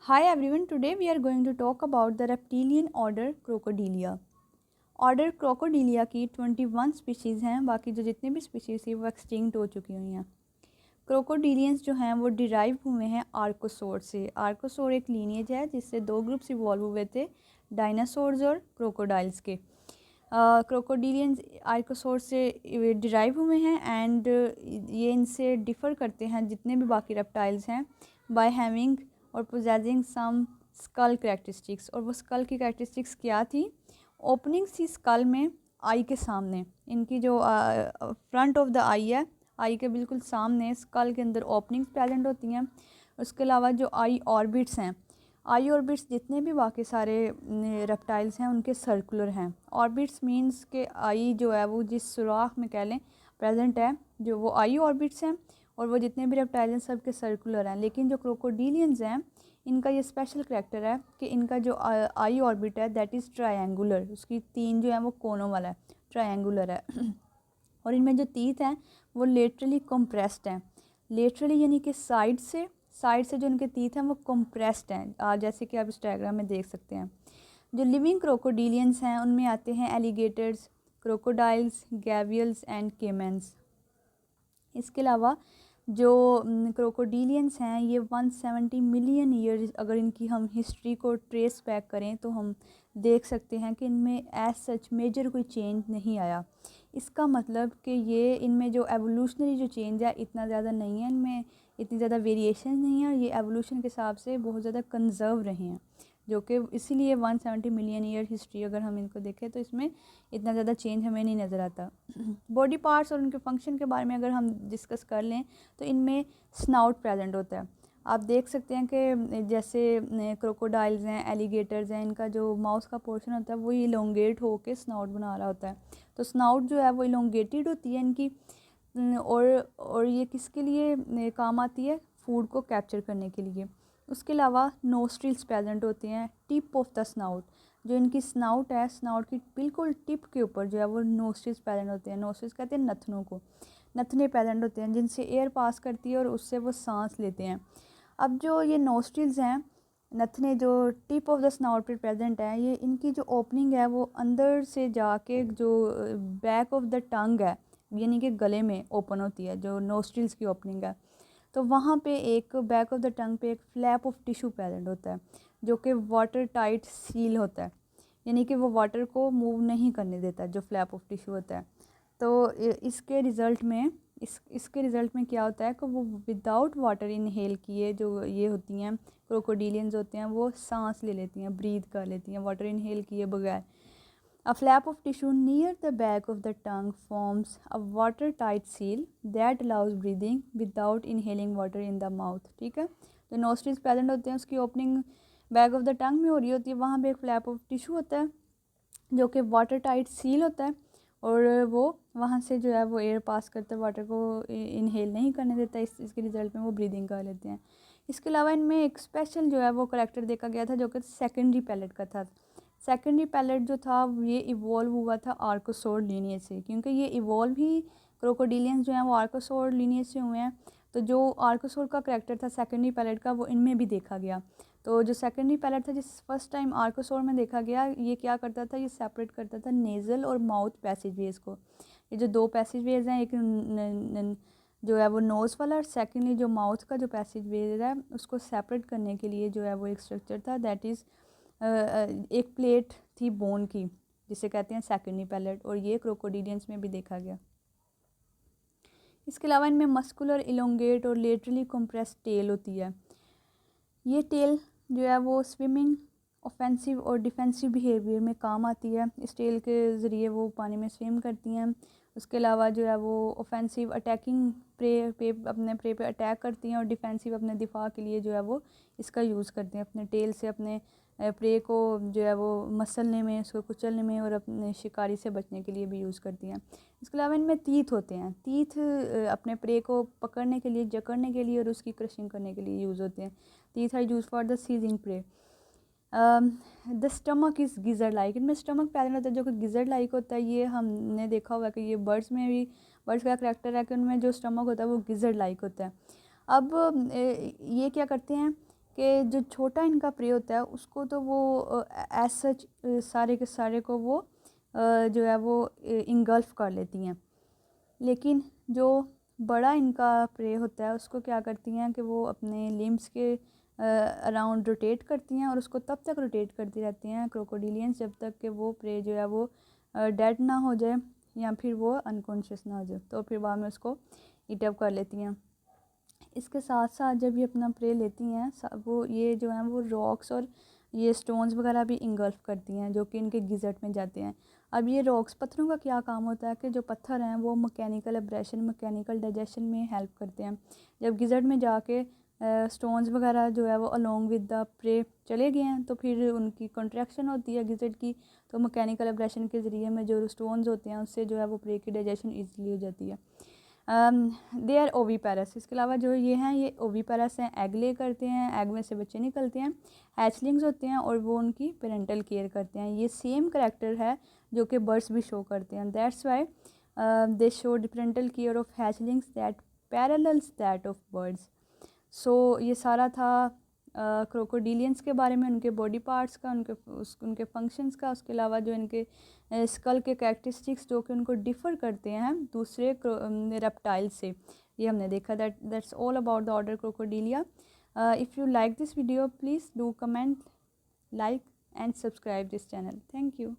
Hi everyone, today we are going to talk about the reptilian order Crocodilia. Order Crocodilia की 21 species हैं, बाकी जो जितने भी स्पीशीज़ थी वो एक्सटिंक्ट हो चुकी हुई हैं। क्रोकोडीलियंस जो हैं वो डिराइव हुए हैं आर्कोसोर से। आर्कोसोर एक लीनिएज है जिससे दो ग्रुप्स इवॉल्व हुए थे, डायनासोर्स और क्रोकोडाइल्स के। क्रोकोडीलियंस आर्कोसोर से डिराइव हुए हैं एंड ये इनसे डिफ़र करते हैं जितने भी बाकी रेप्टाइल्स हैं बाय हैविंग और पोजेसिंग सम स्कल कैरेक्टरिस्टिक्स। और वो स्कल की कैरेक्टरिस्टिक्स क्या थी? ओपनिंग्स थी स्कल में आई के सामने, इनकी जो फ्रंट ऑफ द आई है, आई के बिल्कुल सामने स्कल के अंदर ओपनिंग्स प्रेजेंट होती हैं। उसके अलावा जो आई ऑर्बिट्स हैं, आई ऑर्बिट्स जितने भी बाकी सारे रेप्टाइल्स हैं उनके सर्कुलर हैं। ऑर्बिट्स मींस के आई जो है वो जिस सुराख में कह लें प्रेजेंट है, जो वो आई ऑर्बिट्स हैं, और वो जितने भी रेप्टाइल हैं सब के सर्कुलर हैं। लेकिन जो क्रोकोडीलियंस हैं इनका ये स्पेशल करैक्टर है कि इनका जो आई ऑर्बिट है दैट इज़ ट्रायंगुलर, उसकी तीन जो है वो कोनों वाला है, ट्रायंगुलर है। और इनमें जो टीथ हैं वो लेटरली कंप्रेस्ड हैं। लेटरली यानी कि साइड से जो इनके टीथ हैं वो कंप्रेस्ड हैं, जैसे कि आप इस डायग्राम में देख सकते हैं। जो लिविंग क्रोकोडीलियंस हैं उनमें आते हैं एलिगेटर्स, क्रोकोडाइल्स, गैवियल्स एंड केमेंस। इसके अलावा जो क्रोकोडीलियंस हैं ये 170 मिलियन ईयर्स, अगर इनकी हम हिस्ट्री को ट्रेस बैक करें तो हम देख सकते हैं कि इनमें एज सच मेजर कोई चेंज नहीं आया। इसका मतलब कि ये इनमें जो एवोल्यूशनरी जो चेंज है इतना ज़्यादा नहीं है, इनमें इतनी ज़्यादा वेरिएशन नहीं है, और ये एवोल्यूशन के हिसाब से बहुत ज़्यादा कंजर्व रहे हैं, जो कि इसीलिए 170 मिलियन ईयर हिस्ट्री अगर हम इनको देखें तो इसमें इतना ज़्यादा चेंज हमें नहीं नज़र आता। बॉडी पार्ट्स और उनके फंक्शन के बारे में अगर हम डिस्कस कर लें तो इनमें स्नाउट प्रेजेंट होता है। आप देख सकते हैं कि जैसे क्रोकोडाइल्स हैं, एलिगेटर्स हैं, इनका जो माउस का पोर्शन होता है वो इलोंगेट होकर स्नाउट बना रहा होता है। तो स्नाउट जो है वो इलोंगेटेड होती है इनकी, और ये किसके लिए काम आती है? फूड को कैप्चर करने के लिए। उसके अलावा नोस्ट्रिल्स प्रेजेंट होते हैं टिप ऑफ द स्नाउट। जो इनकी स्नाउट है, स्नाउट की बिल्कुल टिप के ऊपर जो है वो नोस्ट्रिल्स प्रेजेंट होते हैं। नोस्ट्रिल्स कहते हैं नथनों को, नथने प्रेजेंट होते हैं जिनसे एयर पास करती है और उससे वो सांस लेते हैं। अब जो ये नोस्ट्रिल्स हैं, नथने जो टिप ऑफ द स्नाउट पर प्रेजेंट है, ये इनकी जो ओपनिंग है वो अंदर से जाके जो बैक ऑफ द टंग है यानी कि गले में ओपन होती है, जो नोस्ट्रिल्स की ओपनिंग है। तो वहाँ पे एक बैक ऑफ द टंग पे एक फ्लैप ऑफ टिश्यू प्रेजेंट होता है जो कि वाटर टाइट सील होता है, यानी कि वो वाटर को मूव नहीं करने देता जो फ्लैप ऑफ टिश्यू होता है। तो इसके रिज़ल्ट में क्या होता है कि वो विदाउट वाटर इनहेल किए जो ये होती हैं क्रोकोडीलियंस होते हैं वो सांस ले लेती हैं, ब्रीथ कर लेती हैं वाटर इनहेल किए बगैर। A flap of tissue near the back of the tongue forms a watertight seal that allows breathing without inhaling water in the mouth। ठीक है, तो नोस्ट्रिल्स प्रेजेंट होते हैं, उसकी opening back of the tongue में हो रही होती है, वहाँ पे एक फ्लैप ऑफ टिश्यू होता है जो कि वाटर टाइट सील होता है, और वो वहाँ से जो है वो एयर पास करते वाटर को इनहेल नहीं करने देता। इसके रिज़ल्ट में वो ब्रीदिंग कर लेते हैं। इसके अलावा इनमें एक स्पेशल जो है वो करैक्टर देखा गया था जो कि सेकेंडरी पैलेट का था। सेकेंडरी पैलेट जो था ये इवॉल्व हुआ था आर्कोसोर लीनिएज से, क्योंकि ये इवॉल्व ही क्रोकोडीलियंस जो हैं वो आर्कोसोर लीनिएज से हुए हैं। तो जो आर्कोसोर का करैक्टर था सेकेंडरी पैलेट का वो इनमें भी देखा गया। तो जो सेकेंडरी पैलेट था जिस फर्स्ट टाइम आर्कोसोर में देखा गया, ये क्या करता था, ये सेपरेट करता था नेज़ल और माउथ पैसेजवेज को। ये जो दो पैसेजवेज हैं, एक जो है वो नोज़ वाला, और सेकेंडली जो माउथ का जो पैसेजवेज है उसको सेपरेट करने के लिए जो है वो एक स्ट्रक्चर था, दैट इज़ एक प्लेट थी बोन की जिसे कहते हैं सेकेंडरी पैलेट, और ये क्रोकोडीलियंस में भी देखा गया। इसके अलावा इनमें मस्कुलर, इलोंगेट और लेटरली कंप्रेस्ड टेल होती है। ये टेल जो है वो स्विमिंग, ऑफेंसिव और डिफेंसिव बिहेवियर में काम आती है। इस टेल के ज़रिए वो पानी में स्विम करती हैं। उसके अलावा जो है वो ऑफेंसिव अटैकिंग अपने प्रे पे अटैक करती हैं, और डिफेंसिव अपने दिफा के लिए जो है वो इसका यूज़ करते हैं, अपने टेल से अपने प्रे को जो है वो मसलने में, उसको कुचलने में, और अपने शिकारी से बचने के लिए भी यूज़ करती हैं। इसके अलावा इनमें तीथ होते हैं। तीथ अपने प्रे को पकड़ने के लिए, जकड़ने के लिए और उसकी क्रशिंग करने के लिए यूज़ होते हैं। Teeth are used for the seizing prey. The stomach is गिजर लाइक। इनमें स्टमक पैटर्न होता है जो कि गिजर लाइक होता है। ये हमने देखा हुआ है कि ये बर्ड्स में भी, बर्ड्स का करैक्टर है कि उनमें जो स्टमक होता है वो गिजर लाइक होता है। अब ये क्या करते हैं कि जो छोटा इनका प्रे होता है उसको तो वो एज सच सारे के सारे को वो जो है वो इंगल्फ कर लेती हैं, लेकिन जो बड़ा इनका प्रे होता है उसको क्या करती हैं कि वो अपने लिम्स के अराउंड रोटेट करती हैं और उसको तब तक रोटेट करती रहती हैं क्रोकोडिलियंस जब तक कि वो प्रे जो है वो डेड ना हो जाए या फिर वो अनकॉन्शियस ना हो जाए, तो फिर बाद में उसको ईट अप कर लेती हैं। इसके साथ साथ जब ये अपना प्रे लेती हैं वो ये जो है वो रॉक्स और ये स्टोन्स वगैरह भी इंगल्फ करती हैं जो कि इनके गिज़र्ट में जाते हैं। अब ये रॉक्स पत्थरों का क्या काम होता है कि जो पत्थर हैं वो मैकेनिकल एब्रेशन मैकेनिकल डाइजेशन में हेल्प करते हैं। जब गिज़र्ट में जाके स्टोन्स वगैरह जो है वो अलोंग विद द प्रे चले गए हैं तो फिर उनकी कंट्रैक्शन होती है गिज़र्ट की, तो मैकेनिकल एब्रेशन के ज़रिए में जो स्टोन्स होते हैं उससे जो है वो प्रे की डाइजेशन ईजिली हो जाती है। They are oviparous. इसके अलावा जो ये हैं ये ओवीपेरस हैं, एग ले करते हैं, एग में से बच्चे निकलते हैं, हैचलिंग्स होते हैं और वो उनकी पेरेंटल केयर करते हैं। ये सेम करेक्टर है जो कि बर्ड्स भी शो करते हैं। That's why they show parental care of hatchlings that parallels that of birds. So ये सारा था क्रोकोडिलियंस के बारे में, उनके बॉडी पार्ट्स का, उनके फंक्शंस का, उसके अलावा जो इनके स्कल के कैरेक्टरिस्टिक्स जो कि उनको डिफ़र करते हैं दूसरे रेप्टाइल से, ये हमने देखा। That's all about the order Crocodilia. If you like this video please do comment, like and subscribe this channel. Thank you.